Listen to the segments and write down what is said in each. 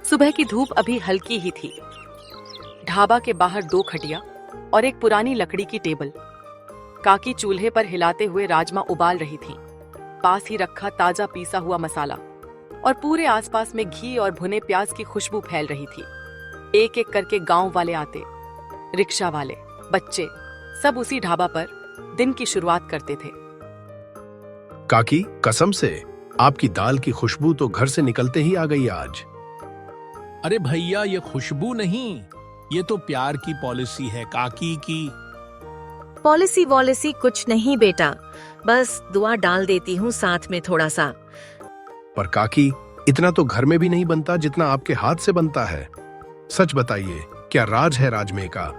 सुबह की धूप अभी हल्की ही थी। ढाबा के बाहर 2 खटिया और एक पुरानी लकड़ी की टेबल। काकी चूल्हे पर हिलाते हुए राजमा उबाल रही थीं। पास ही रखा ताजा पीसा हुआ मसाला और पूरे आसपास में घी और भुने प्याज की खुशबू फैल रही थी। एक एक करके गांव वाले आते, रिक्शा वाले, बच्चे, सब उसी ढाबा पर दिन की शुरुआत करते थे। काकी, कसम से आपकी दाल की खुशबू तो घर से निकलते ही आ गई आज। अरे भैया, ये खुशबू नहीं, ये तो प्यार की पॉलिसी है काकी की। पॉलिसी वॉलिसी कुछ नहीं बेटा, बस दुआ डाल देती हूँ साथ में थोड़ा सा। पर काकी, इतना तो घर में भी नहीं बनता जितना आपके हाथ से बनता है। सच बताइए, क्या राज है राजमे का?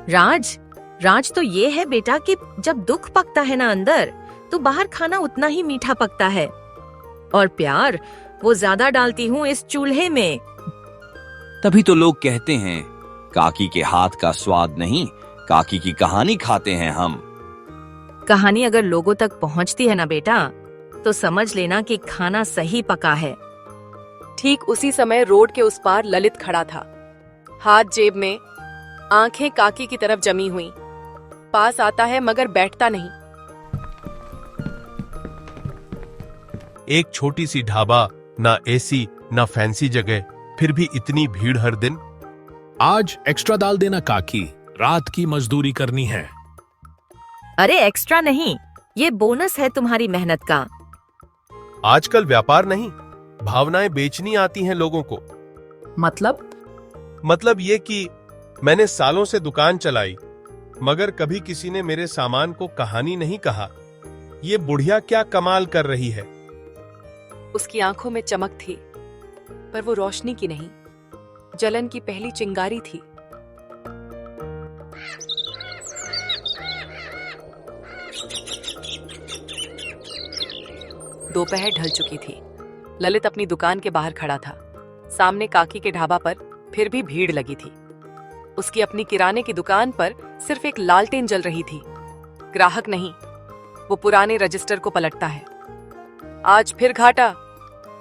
राज तो ये है बेटा कि जब दुख पकता है ना अंदर, तो बाहर खाना उतना ही मीठा पकता है। और प्यार वो ज्यादा डालती हूँ इस चूल्हे में। तभी तो लोग कहते हैं काकी के हाथ का स्वाद नहीं, काकी की कहानी खाते हैं हम। कहानी अगर लोगों तक पहुँचती है ना बेटा, तो समझ लेना कि खाना सही पका है। ठीक उसी समय रोड के उस पार ललित खड़ा था, हाथ जेब में, आंखें काकी की तरफ जमी हुई। पास आता है मगर बैठता नहीं। एक छोटी सी ढाबा, ना एसी ना फैंसी जगह, फिर भी इतनी भीड़ हर दिन। आज एक्स्ट्रा डाल देना काकी, रात की मजदूरी करनी है। अरे एक्स्ट्रा नहीं, ये बोनस है तुम्हारी मेहनत का। आजकल व्यापार नहीं, भावनाएं बेचनी आती हैं लोगों को। मतलब ये कि मैंने सालों से दुकान चलाई, मगर कभी किसी ने मेरे सामान को कहानी नहीं कहा। ये बुढ़िया क्या कमाल कर रही है। उसकी आंखों में चमक थी, पर वो रोशनी की नहीं, जलन की पहली चिंगारी थी। दोपहर ढल चुकी थी। ललित अपनी दुकान के बाहर खड़ा था। सामने काकी के ढाबा पर फिर भी भीड़ लगी थी। उसकी अपनी किराने की दुकान पर सिर्फ एक लालटेन जल रही थी। ग्राहक नहीं, वो पुराने रजिस्टर को पलटता है। आज फिर घाटा।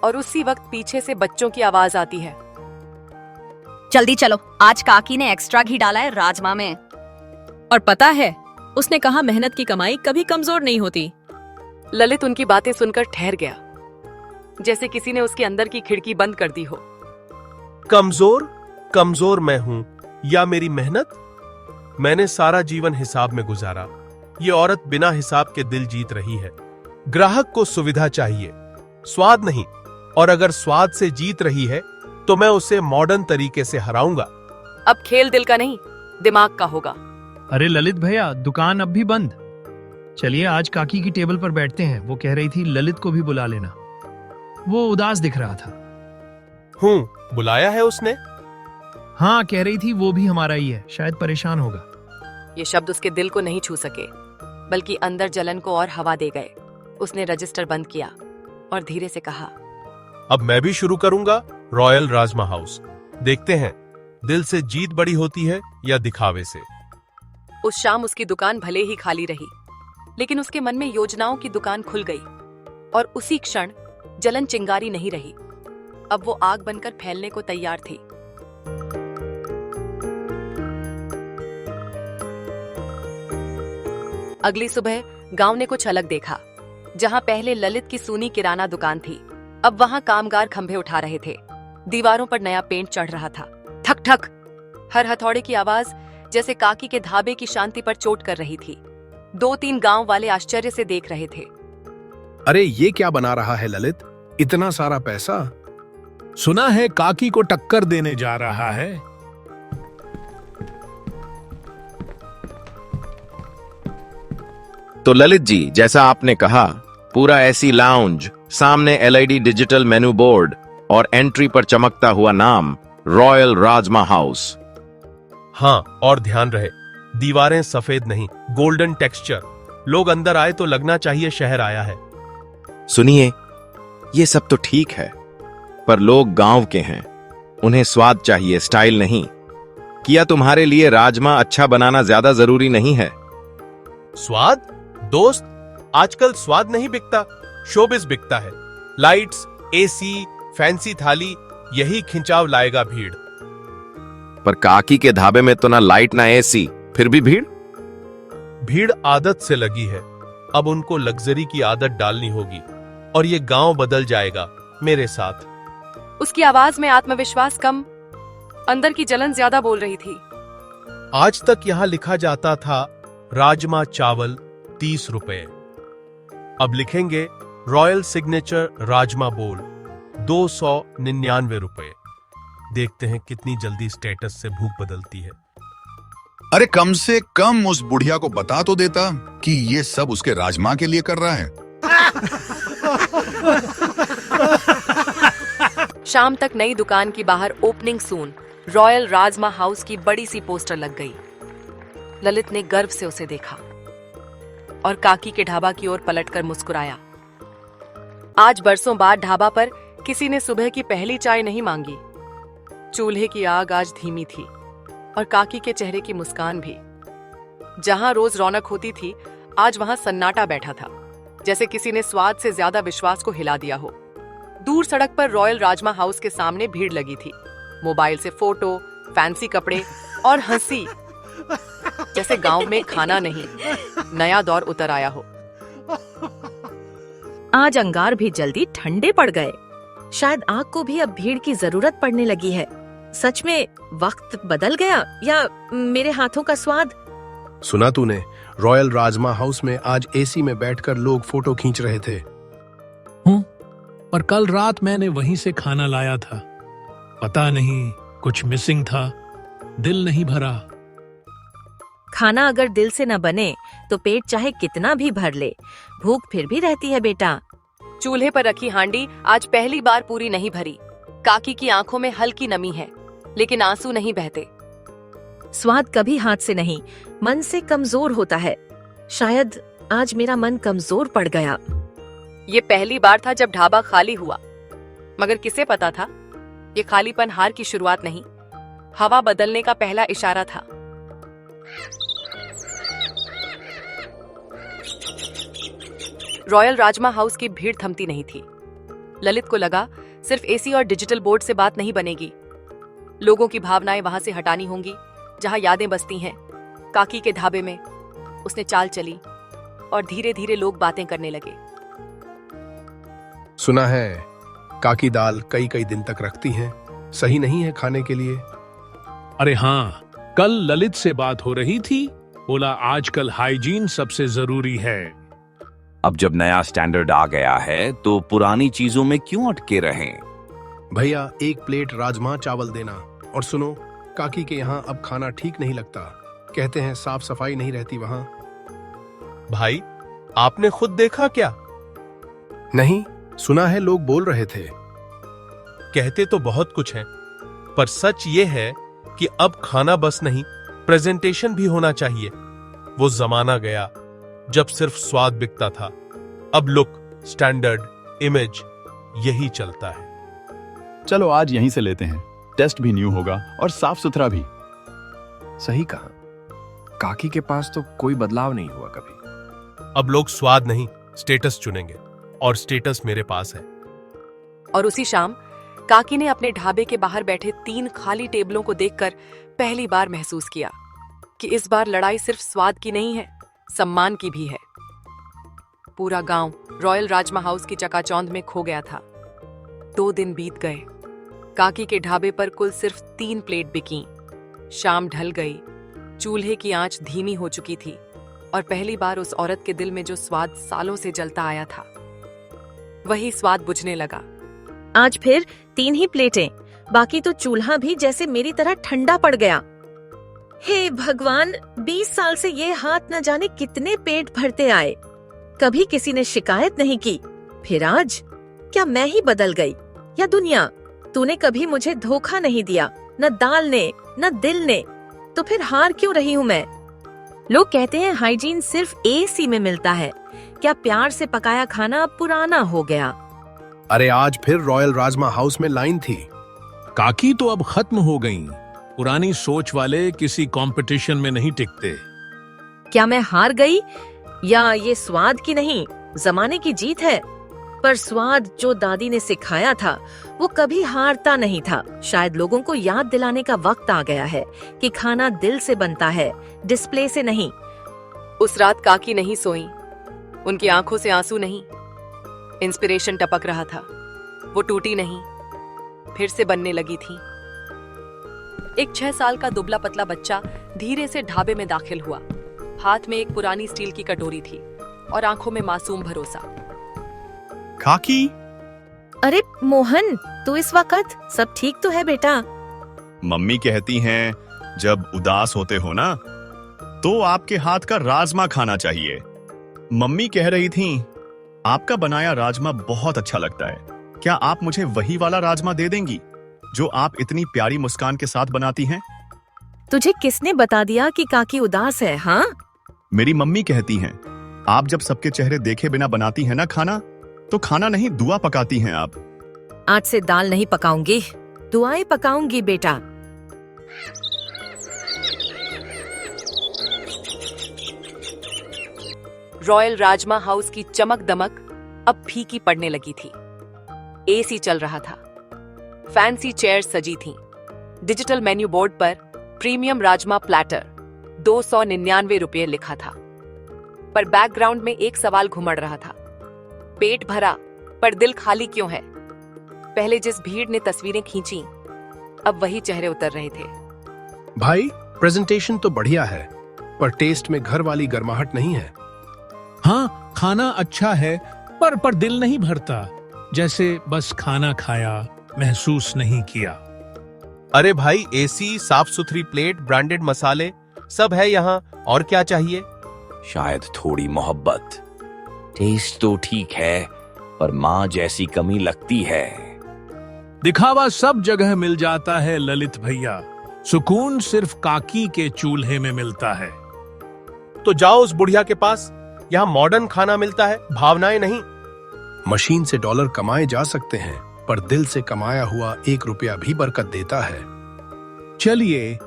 और उसी वक्त पीछे से बच्चों की आवाज आती है, जल्दी चलो, आज काकी ने एक्स्ट्रा घी डाला है राजमा में। और पता है, उसने कहा मेहनत की कमाई कभी कमजोर नहीं होती। ललित उनकी बातें सुनकर ठहर गया, जैसे किसी ने उसके अंदर की खिड़की बंद कर दी हो। कमजोर मैं हूं या मेरी मेहनत? मैंने सारा जीवन हिसाब में गुजारा। ये औरत बिना हिसाब के दिल जीत रही है। ग्राहक को सुविधा चाहिए, स्वाद नहीं। और अगर स्वाद से जीत रही है तो मैं उसे मॉडर्न तरीके से हराऊंगा। अब खेल दिल का नहीं, दिमाग का होगा। अरे ललित भैया, दुकान अब भी बंद। चलिए आज काकी की टेबल पर बैठते हैं। वो कह रही थी ललित को भी बुला लेना। वो उदास दिख रहा था। बुलाया है उसने? हाँ, कह रही थी वो भी हमारा ही है, शायद परेशान होगा। ये शब्द उसके दिल को नहीं छू सके, बल्कि अंदर जलन को और हवा दे गए। उसने रजिस्टर बंद किया और धीरे से कहा, अब मैं भी शुरू करूंगा रॉयल राजमा हाउस। देखते हैं दिल से जीत बड़ी होती है या दिखावे से। उस शाम उसकी दुकान भले ही खाली रही, लेकिन उसके मन में योजनाओं की दुकान खुल गई। और उसी क्षण जलन चिंगारी नहीं रही, अब वो आग बनकर फैलने को तैयार थी। अगली सुबह गांव ने कुछ अलग देखा। जहां पहले ललित की सूनी किराना दुकान थी, अब वहां कामगार खंभे उठा रहे थे। दीवारों पर नया पेंट चढ़ रहा था। ठक ठक, हर हथौड़े की आवाज जैसे काकी के ढाबे की शांति पर चोट कर रही थी। 2-3 गांव वाले आश्चर्य से देख रहे थे। अरे ये क्या बना रहा है ललित? इतना सारा पैसा? सुना है काकी को टक्कर देने जा रहा है। तो ललित जी, जैसा आपने कहा, पूरा एसी लाउंज, सामने एलईडी डिजिटल मेनू बोर्ड और एंट्री पर चमकता हुआ नाम रॉयल राजमा हाउस। हाँ, और ध्यान रहे, दीवारें सफेद नहीं, गोल्डन टेक्सचर। लोग अंदर आए तो लगना चाहिए शहर आया है। सुनिए, ये सब तो ठीक है, पर लोग गांव के हैं, उन्हें स्वाद चाहिए, स्टाइल नहीं। किया तुम्हारे लिए राजमा अच्छा बनाना ज्यादा जरूरी नहीं है? स्वाद? दोस्त, आजकल स्वाद नहीं बिकता, शोबिस बिकता है। लाइट्स, एसी, फैंसी थाली, यही खिंचाव लाएगा भीड़। पर काकी के ढाबे में तो ना लाइट ना एसी, फिर भी भीड़। भीड़ आदत से लगी है, अब उनको लग्जरी की आदत डालनी होगी और ये गांव बदल जाएगा मेरे साथ। उसकी आवाज में आत्मविश्वास कम, अंदर की जलन ज्यादा बोल रही थी। आज तक यहां लिखा जाता था राजमा चावल 30 रुपए, अब लिखेंगे रॉयल सिग्नेचर राजमा बोल 299 रुपए। देखते हैं कितनी जल्दी स्टेटस से भूख बदलती है। अरे कम से कम उस बुढ़िया को बता तो देता कि ये सब उसके राजमा के लिए कर रहा है। शाम तक नई दुकान की बाहर opening soon royal rajma house की बड़ी सी पोस्टर लग गई। ललित ने गर्व से उसे देखा और काकी के ढाबा की ओर पलटकर मुस्कुराया। आज बरसों बाद ढाबा पर किसी ने सुबह की पहली चाय नहीं मांगी। चूल्हे की आग आज धीमी थी और काकी के चेहरे की मुस्कान भी। जहां रोज रौनक होती थी, आज वहां सन्नाटा बैठा था, जैसे किसी ने स्वाद से ज्यादा विश्वास को हिला दिया हो। दूर सड़क पर रॉयल राजमा हाउस के सामने भीड़ लगी थी। मोबाइल से फोटो, फैंसी कपड़े और हंसी, जैसे गांव में खाना नहीं, नया दौर उतर आया हो। आज अंगार भी जल्दी ठंडे पड़ गए। शायद आग को भी अब भीड़ की जरूरत पड़ने लगी है। सच में वक्त बदल गया या मेरे हाथों का स्वाद? सुना तूने, रॉयल राजमा हाउस में आज एसी में बैठकर लोग फोटो खींच रहे थे। पर कल रात मैंने वहीं से खाना लाया था। पता नहीं कुछ मिसिंग था, दिल नहीं भरा। खाना अगर दिल से न बने तो पेट चाहे कितना भी भर ले, भूख फिर भी रहती है बेटा। चूल्हे पर रखी हांडी आज पहली बार पूरी नहीं भरी। काकी की आंखों में हल्की नमी है, लेकिन आंसू नहीं बहते। स्वाद कभी हाथ से नहीं, मन से कमजोर होता है। शायद आज मेरा मन कमजोर पड़ गया। ये पहली बार था जब ढाबा खाली हुआ, मगर किसे पता था ये खालीपन हार की शुरुआत नहीं, हवा बदलने का पहला इशारा था। रॉयल राजमा हाउस की भीड़ थमती नहीं थी। ललित को लगा सिर्फ एसी और डिजिटल बोर्ड से बात नहीं बनेगी, लोगों की भावनाएं वहां से हटानी होंगी जहां यादें बसती हैं। काकी के ढाबे में उसने चाल चली और धीरे धीरे लोग बातें करने लगे। सुना है काकी दाल कई कई दिन तक रखती हैं, सही नहीं है खाने के लिए। अरे हाँ, कल ललित से बात हो रही थी, बोला आजकल हाइजीन सबसे जरूरी है। अब जब नया स्टैंडर्ड आ गया है तो पुरानी चीजों में क्यों अटके रहें? भैया एक प्लेट राजमा चावल देना। और सुनो, काकी के यहाँ अब खाना ठीक नहीं लगता, कहते हैं साफ सफाई नहीं रहती वहाँ। भाई, आपने खुद देखा क्या? नहीं, सुना है लोग बोल रहे थे। कहते तो बहुत कुछ है, पर सच ये है कि अब खाना बस नहीं, प्रेजेंटेशन भी होना चाहिए। वो जमाना गया जब सिर्फ स्वाद बिकता था, अब लुक, स्टैंडर्ड, इमेज, यही चलता है। चलो आज यहीं से लेते हैं, टेस्ट भी न्यू होगा और साफ सुथरा भी। सही कहा, काकी के पास तो कोई बदलाव नहीं हुआ कभी। अब लोग स्वाद नहीं, स्टेटस चुनेंगे, और स्टेटस मेरे पास है। और उसी शाम काकी ने अपने ढाबे के बाहर बैठे 3 खाली टेबलों को देखकर पहली बार महसूस किया कि इस बार लड़ाई सिर्फ स्वाद की नहीं है, सम्मान की भी है। पूरा गांव रॉयल राजमा हाउस की चकाचौंध में खो गया था। 2 दिन बीत गए। काकी के ढाबे पर कुल सिर्फ 3 प्लेट बिकी। शाम ढल गई, चूल्हे की आंच धीमी हो चुकी थी और पहली बार उस औरत के दिल में जो स्वाद सालों से जलता आया था, वही स्वाद बुझने लगा। आज फिर 3 ही प्लेटें, बाकी तो चूल्हा भी जैसे मेरी तरह ठंडा पड़ गया। हे भगवान, 20 साल से ये हाथ न जाने कितने पेट भरते आए, कभी किसी ने शिकायत नहीं की। फिर आज क्या मैं ही बदल गई या दुनिया? तूने कभी मुझे धोखा नहीं दिया, न दाल ने न दिल ने, तो फिर हार क्यों रही हूँ मैं? लोग कहते हैं हाइजीन सिर्फ एसी में मिलता है। क्या प्यार से पकाया खाना अब पुराना हो गया? अरे आज फिर रॉयल राजमा हाउस में लाइन थी। काकी तो अब खत्म हो गईं। पुरानी सोच वाले किसी कंपटीशन में नहीं टिकते। क्या मैं हार गई या ये स्वाद की नहीं, जमाने की जीत है? पर स्वाद जो दादी ने सिखाया था वो कभी हारता नहीं था। शायद लोगों को याद दिलाने का वक्त आ गया है कि खाना दिल से बनता है, डिस्प्ले से नहीं। उस रात काकी नहीं सोई, उनकी आंखों से आंसू नहीं, इंस्पिरेशन टपक रहा था, वो टूटी नहीं, फिर से बनने लगी थी। एक 6 साल का दुबला पतला बच्चा धीरे से ढाबे में दाखिल हुआ। हाथ में एक पुरानी स्टील की कटोरी थी और आंखों में मासूम भरोसा। काकी, अरे मोहन, तू इस वक्त सब ठीक तो है बेटा? मम्मी कहती हैं जब उदास होते हो ना तो आपके हाथ का राजमा खाना चाहिए। मम्मी कह रही थी आपका बनाया राजमा बहुत अच्छा लगता है, क्या आप मुझे वही वाला राजमा दे देंगी जो आप इतनी प्यारी मुस्कान के साथ बनाती हैं? तुझे किसने बता दिया कि काकी उदास है? हाँ, मेरी मम्मी कहती हैं आप जब सबके चेहरे देखे बिना बनाती हैं ना खाना, तो खाना नहीं दुआ पकाती हैं आप। आज से दाल नहीं पकाऊंगी, दुआएं पकाऊंगी बेटा। रॉयल राजमा हाउस की चमक दमक अब फीकी पड़ने लगी थी। एसी चल रहा था, फैंसी चेयर सजी थीं, डिजिटल मेन्यू बोर्ड पर प्रीमियम राजमा प्लेटर 299 रुपये लिखा था। पर बैकग्राउंड में एक सवाल घुमड़ रहा था, पेट भरा पर दिल खाली क्यों है? पहले जिस भीड़ ने तस्वीरें खींची, अब वही चेहरे उतर रहे थे। भाई, प्रेजेंटेशन तो बढ़िया है, पर टेस्ट में घर वाली गर्माहट नहीं है। हाँ, खाना अच्छा है पर दिल नहीं भरता, जैसे बस खाना खाया, महसूस नहीं किया। अरे भाई, एसी, साफ सुथरी प्लेट, ब्रांडेड मसाले, सब है यहाँ, और क्या चाहिए? शायद थोड़ी मोहब्बत। टेस्ट तो ठीक है पर माँ जैसी कमी लगती है। दिखावा सब जगह मिल जाता है ललित भैया, सुकून सिर्फ काकी के चूल्हे में मिलता है। तो जाओ उस बुढ़िया के पास, यहाँ मॉडर्न खाना मिलता है, भावनाएं नहीं। मशीन से डॉलर कमाए जा सकते हैं, पर दिल से कमाया हुआ 1 रुपया भी बरकत देता है। चलिए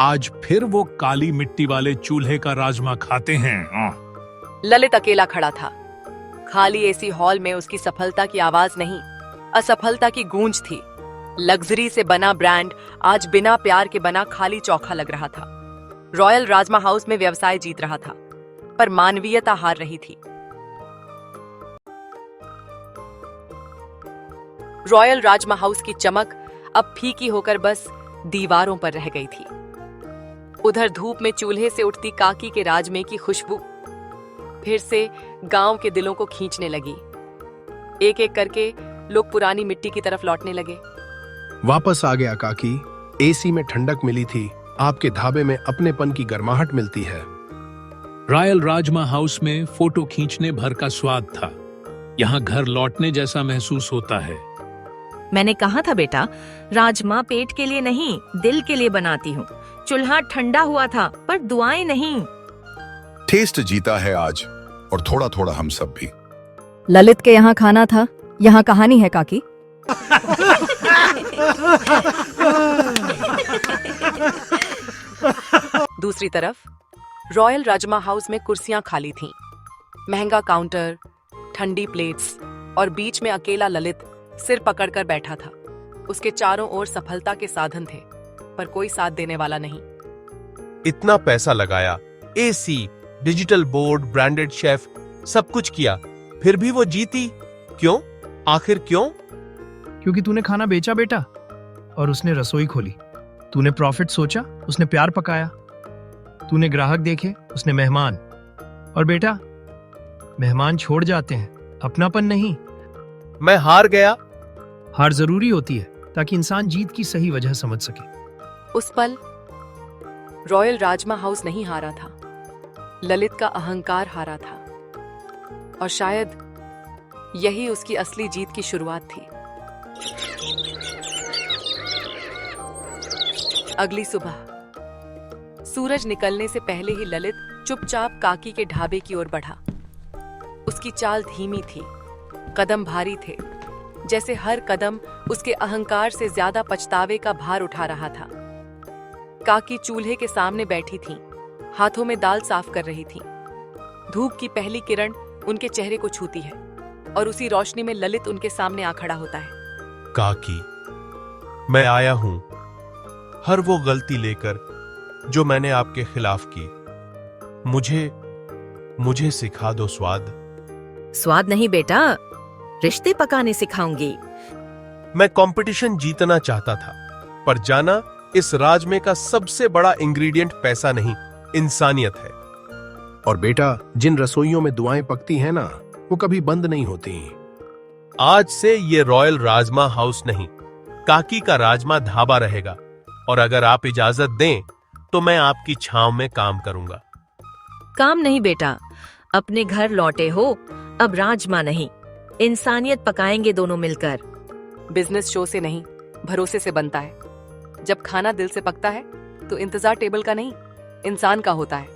आज फिर वो काली मिट्टी वाले चूल्हे का राजमा खाते हैं। ललित अकेला खड़ा था। खाली एसी हॉल में उसकी सफलता की आवाज नहीं, असफलता की गूंज थी। लग्जरी से बना ब्रांड आज बिना प्यार के बना खाली चौखा लग रहा था। रॉयल राजमा हाउस में व्यवसाय जीत रहा था, पर मानवीयता हार रही थी। रॉयल राजमा हाउस की चमक अब फीकी होकर बस दीवारों पर रह गई थी। उधर धूप में चूल्हे से उठती काकी के राजमे की खुशबू फिर से गांव के दिलों को खींचने लगी। एक एक करके लोग पुरानी मिट्टी की तरफ लौटने लगे। वापस आ गया काकी, एसी में ठंडक मिली थी, आपके ढाबे में अपनेपन की गर्माहट मिलती है। रॉयल राजमा हाउस में फोटो खींचने भर का स्वाद था, यहाँ घर लौटने जैसा महसूस होता है। मैंने कहा था बेटा, राजमा पेट के लिए नहीं, दिल के लिए बनाती हूँ। चूल्हा ठंडा हुआ था, पर दुआएं नहीं। टेस्ट जीता है आज, और थोड़ा थोड़ा हम सब भी। ललित के यहाँ खाना था, यहाँ कहानी है काकी। दूसरी तरफ रॉयल राजमा हाउस में कुर्सियां खाली थीं, महंगा काउंटर, ठंडी प्लेट्स और बीच में अकेला ललित सिर पकड़कर बैठा था। उसके चारों ओर सफलता के साधन थे, पर कोई साथ देने वाला नहीं। इतना पैसा लगाया, AC, digital board, branded chef, सब कुछ किया, फिर भी वो जीती क्यों? आखिर क्यों? क्योंकि तूने खाना बेचा बेटा, और उसने रसोई खोली। तूने प्रॉफिट सोचा, उसने प्यार पकाया। तूने ग्राहक देखे, उसने मेहमान। और बेटा, मेहमान छोड़ जाते हैं, अपनापन नहीं। मैं हार गया। हार जरूरी होती है ताकि इंसान जीत की सही वजह समझ सके। उस पल रॉयल राजमा हाउस नहीं हारा था, ललित का अहंकार हारा था, और शायद यही उसकी असली जीत की शुरुआत थी। अगली सुबह सूरज निकलने से पहले ही ललित चुपचाप काकी के ढाबे की ओर बढ़ा। उसकी चाल धीमी थी, कदम भारी थे, जैसे हर कदम उसके अहंकार से ज्यादा पछतावे का भार उठा रहा था। काकी चूल्हे के सामने बैठी थीं, हाथों में दाल साफ कर रही थीं। धूप की पहली किरण उनके चेहरे को छूती है। और उसी रोशनी में ललित उनके सामने आ खड़ा होता है। काकी, मैं आया हूं हर वो गलती लेकर जो मैंने आपके खिलाफ की। मुझे सिखा दो स्वाद। स्वाद नहीं बेटा, रिश्ते पकाने सिखाऊंगी। मैं कंपटीशन जीतना चाहता था, पर जाना इस राज में का सबसे बड़ा इंग्रेडिएंट पैसा नहीं, इंसानियत है। और बेटा, जिन रसोइयों में दुआएं पकती हैं ना, वो कभी बंद नहीं होती। आज से ये रॉयल राजमा हाउस नहीं, काकी का राजमा ढाबा रहेगा। और अगर आप इजाजत दें तो मैं आपकी छांव में काम करूंगा। काम नहीं बेटा, अपने घर लौटे हो, अब राजमा नहीं, इंसानियत पकाएंगे दोनों मिलकर। बिजनेस शो से नहीं, भरोसे से बनता है। जब खाना दिल से पकता है तो इंतजार टेबल का नहीं, इंसान का होता है।